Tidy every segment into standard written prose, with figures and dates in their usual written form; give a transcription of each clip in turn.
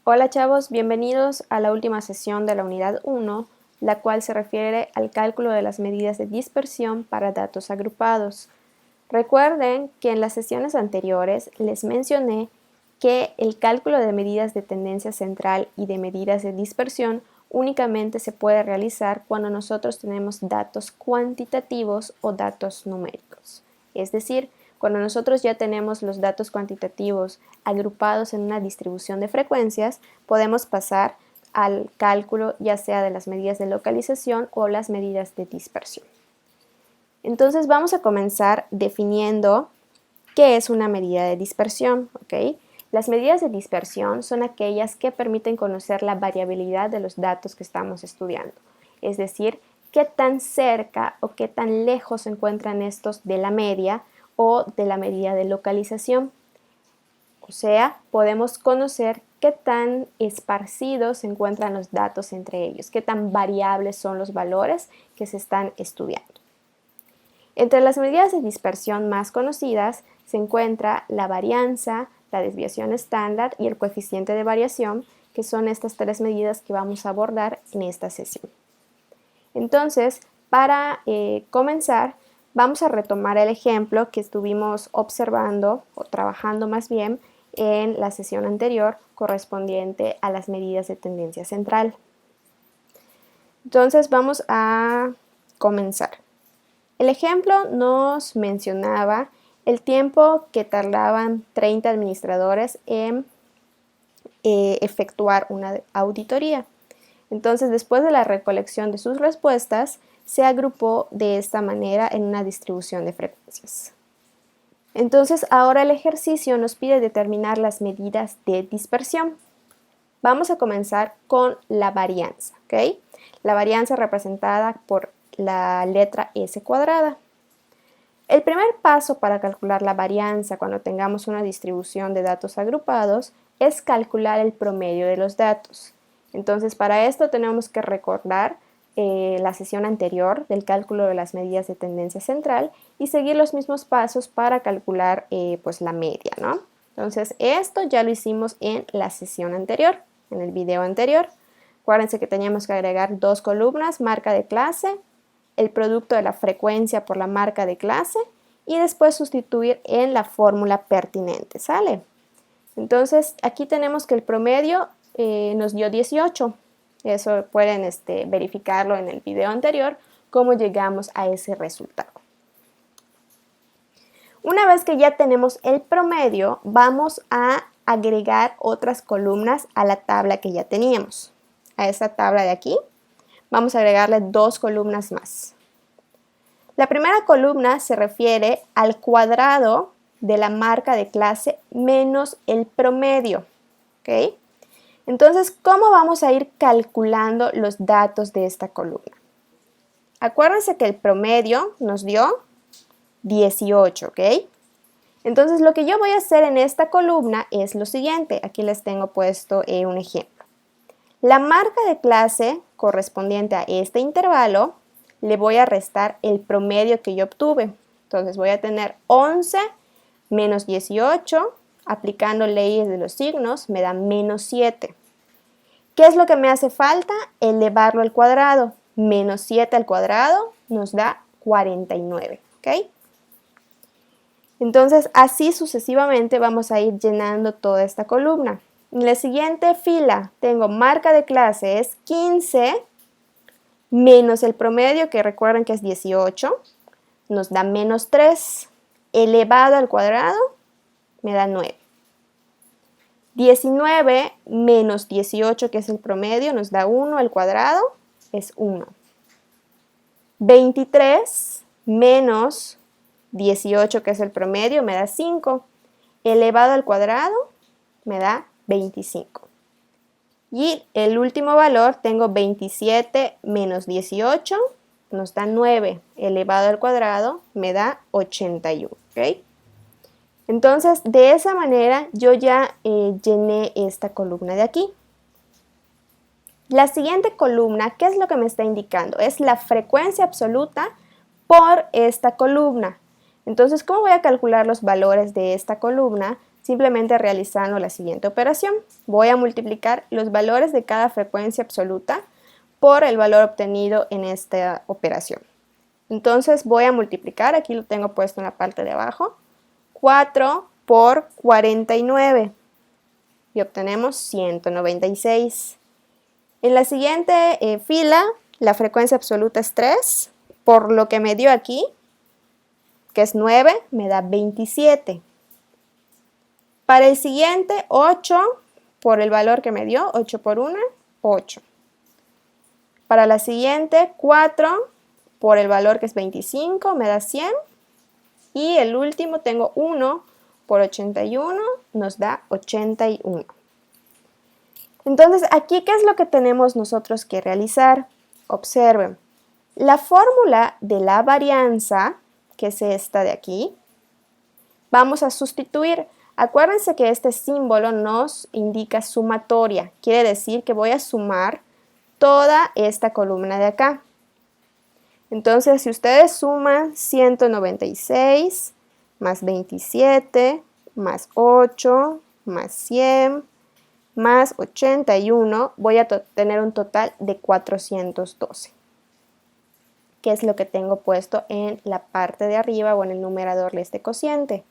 Hola chavos, bienvenidos a la última sesión de la unidad 1, la cual se refiere al cálculo de las medidas de dispersión para datos agrupados. Recuerden que en las sesiones anteriores les mencioné que el cálculo de medidas de tendencia central y de medidas de dispersión únicamente se puede realizar cuando nosotros tenemos datos cuantitativos o datos numéricos. Es decir, cuando nosotros ya tenemos los datos cuantitativos agrupados en una distribución de frecuencias, podemos pasar al cálculo ya sea de las medidas de localización o las medidas de dispersión. Entonces vamos a comenzar definiendo qué es una medida de dispersión, ¿ok? Las medidas de dispersión son aquellas que permiten conocer la variabilidad de los datos que estamos estudiando, es decir, qué tan cerca o qué tan lejos se encuentran estos de la media o de la medida de localización. O sea, podemos conocer qué tan esparcidos se encuentran los datos entre ellos, qué tan variables son los valores que se están estudiando. Entre las medidas de dispersión más conocidas se encuentra la varianza, la desviación estándar y el coeficiente de variación, que son estas tres medidas que vamos a abordar en esta sesión. Entonces, para comenzar, vamos a retomar el ejemplo que estuvimos observando o trabajando más bien en la sesión anterior correspondiente a las medidas de tendencia central. Entonces vamos a comenzar. El ejemplo nos mencionaba el tiempo que tardaban 30 administradores en efectuar una auditoría. Entonces, después de la recolección de sus respuestas, se agrupó de esta manera en una distribución de frecuencias. Entonces, ahora el ejercicio nos pide determinar las medidas de dispersión. Vamos a comenzar con la varianza, ¿ok? La varianza representada por la letra S cuadrada. El primer paso para calcular la varianza cuando tengamos una distribución de datos agrupados es calcular el promedio de los datos. Entonces, para esto tenemos que recordar la sesión anterior del cálculo de las medidas de tendencia central y seguir los mismos pasos para calcular pues la media, ¿no? Entonces, esto ya lo hicimos en la sesión anterior, en el video anterior. Acuérdense que teníamos que agregar dos columnas, marca de clase, el producto de la frecuencia por la marca de clase y después sustituir en la fórmula pertinente, ¿sale? Entonces, aquí tenemos que el promedio nos dio 18. Eso pueden verificarlo en el video anterior, cómo llegamos a ese resultado. Una vez que ya tenemos el promedio, vamos a agregar otras columnas a la tabla que ya teníamos. A esta tabla de aquí, vamos a agregarle dos columnas más. La primera columna se refiere al cuadrado de la marca de clase menos el promedio, ¿ok? Entonces, ¿cómo vamos a ir calculando los datos de esta columna? Acuérdense que el promedio nos dio 18, ¿ok? Entonces, lo que yo voy a hacer en esta columna es lo siguiente. Aquí les tengo puesto un ejemplo. La marca de clase correspondiente a este intervalo le voy a restar el promedio que yo obtuve. Entonces, voy a tener 11 menos 18, aplicando leyes de los signos, me da menos 7. ¿Qué es lo que me hace falta? Elevarlo al cuadrado. Menos 7 al cuadrado nos da 49, ¿ok? Entonces, así sucesivamente vamos a ir llenando toda esta columna. En la siguiente fila tengo marca de clase es 15 menos el promedio, que recuerden que es 18, nos da menos 3. Elevado al cuadrado me da 9. 19 menos 18, que es el promedio, nos da 1 al cuadrado, es 1. 23 menos 18, que es el promedio, me da 5. Elevado al cuadrado, me da 25. Y el último valor, tengo 27 menos 18, nos da 9. Elevado al cuadrado, me da 81. ¿Ok? Entonces, de esa manera, yo ya llené esta columna de aquí. La siguiente columna, ¿qué es lo que me está indicando? Es la frecuencia absoluta por esta columna. Entonces, ¿cómo voy a calcular los valores de esta columna? simplemente realizando la siguiente operación. Voy a multiplicar los valores de cada frecuencia absoluta por el valor obtenido en esta operación. Entonces voy a multiplicar, aquí lo tengo puesto en la parte de abajo, 4 por 49 y obtenemos 196. En la siguiente fila, la frecuencia absoluta es 3, por lo que me dio aquí, que es 9, me da 27. Para el siguiente, 8 por el valor que me dio, 8 por 1, 8. Para la siguiente, 4 por el valor que es 25, me da 100. Y el último tengo 1 por 81, nos da 81. Entonces, aquí, ¿qué es lo que tenemos nosotros que realizar? Observen, la fórmula de la varianza, que es esta de aquí, vamos a sustituir. Acuérdense que este símbolo nos indica sumatoria, quiere decir que voy a sumar toda esta columna de acá. Entonces, si ustedes suman 196 más 27 más 8 más 100 más 81, voy a tener un total de 412, que es lo que tengo puesto en la parte de arriba o en el numerador de este cociente.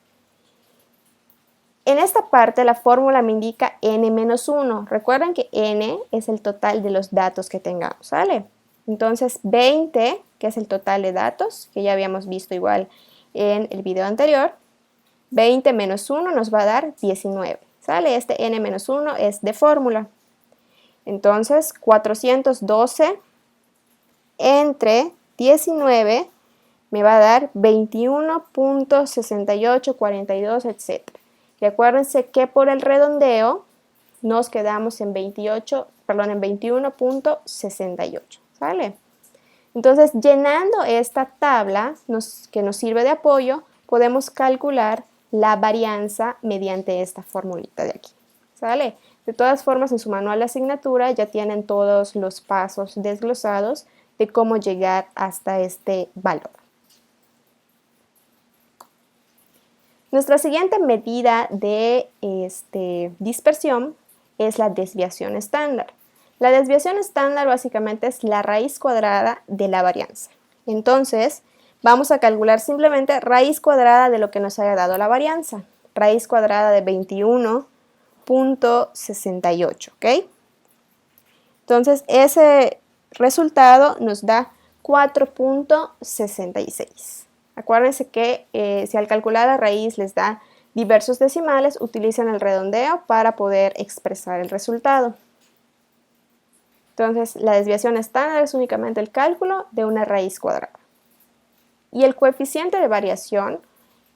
En esta parte la fórmula me indica n-1. Recuerden que n es el total de los datos que tengamos, ¿sale? Entonces 20, que es el total de datos, que ya habíamos visto igual en el video anterior, 20 menos 1 nos va a dar 19, ¿sale? Este n-1 es de fórmula. Entonces 412 entre 19 me va a dar 21.6842, etc. Y acuérdense que por el redondeo nos quedamos en 21.68, ¿sale? Entonces, llenando esta tabla que nos sirve de apoyo, podemos calcular la varianza mediante esta formulita de aquí, ¿sale? De todas formas, en su manual de asignatura ya tienen todos los pasos desglosados de cómo llegar hasta este valor. Nuestra siguiente medida de dispersión es la desviación estándar. La desviación estándar básicamente es la raíz cuadrada de la varianza. Entonces, vamos a calcular simplemente raíz cuadrada de lo que nos haya dado la varianza. Raíz cuadrada de 21.68, ¿ok? Entonces, ese resultado nos da 4.66. Acuérdense que si al calcular la raíz les da diversos decimales, utilizan el redondeo para poder expresar el resultado. Entonces, la desviación estándar es únicamente el cálculo de una raíz cuadrada. Y el coeficiente de variación,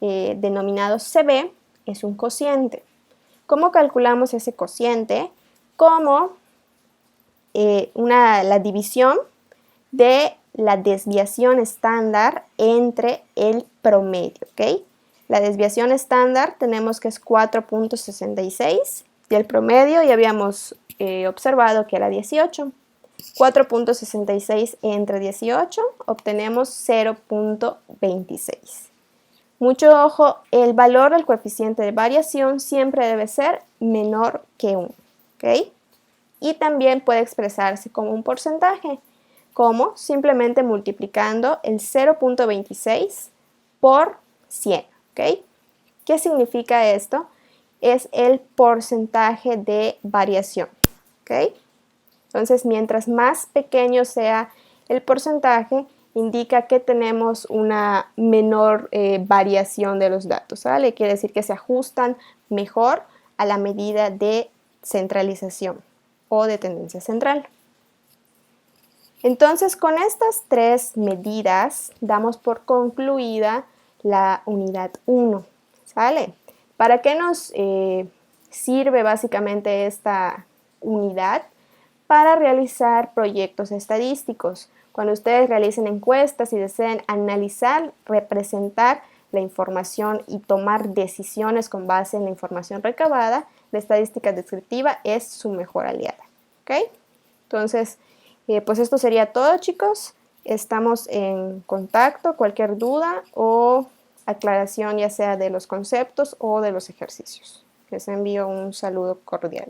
denominado CB, es un cociente. ¿Cómo calculamos ese cociente? Como la división de la desviación estándar entre el promedio, ¿ok? La desviación estándar tenemos que es 4.66 y el promedio ya habíamos observado que era 18. 4.66 entre 18 obtenemos 0.26. Mucho ojo, el valor del coeficiente de variación siempre debe ser menor que 1, ¿ok? Y también puede expresarse como un porcentaje, como simplemente multiplicando el 0.26 por 100, ¿ok? ¿Qué significa esto? Es el porcentaje de variación, ¿ok? Entonces, mientras más pequeño sea el porcentaje, indica que tenemos una menor variación de los datos, ¿vale? Quiere decir que se ajustan mejor a la medida de centralización o de tendencia central. Entonces, con estas tres medidas damos por concluida la unidad 1, ¿sale? ¿Para qué nos sirve básicamente esta unidad? Para realizar proyectos estadísticos. Cuando ustedes realicen encuestas y deseen analizar, representar la información y tomar decisiones con base en la información recabada, la estadística descriptiva es su mejor aliada, ¿ok? Entonces, pues esto sería todo, chicos. Estamos en contacto. Cualquier duda o aclaración, ya sea de los conceptos o de los ejercicios. Les envío un saludo cordial.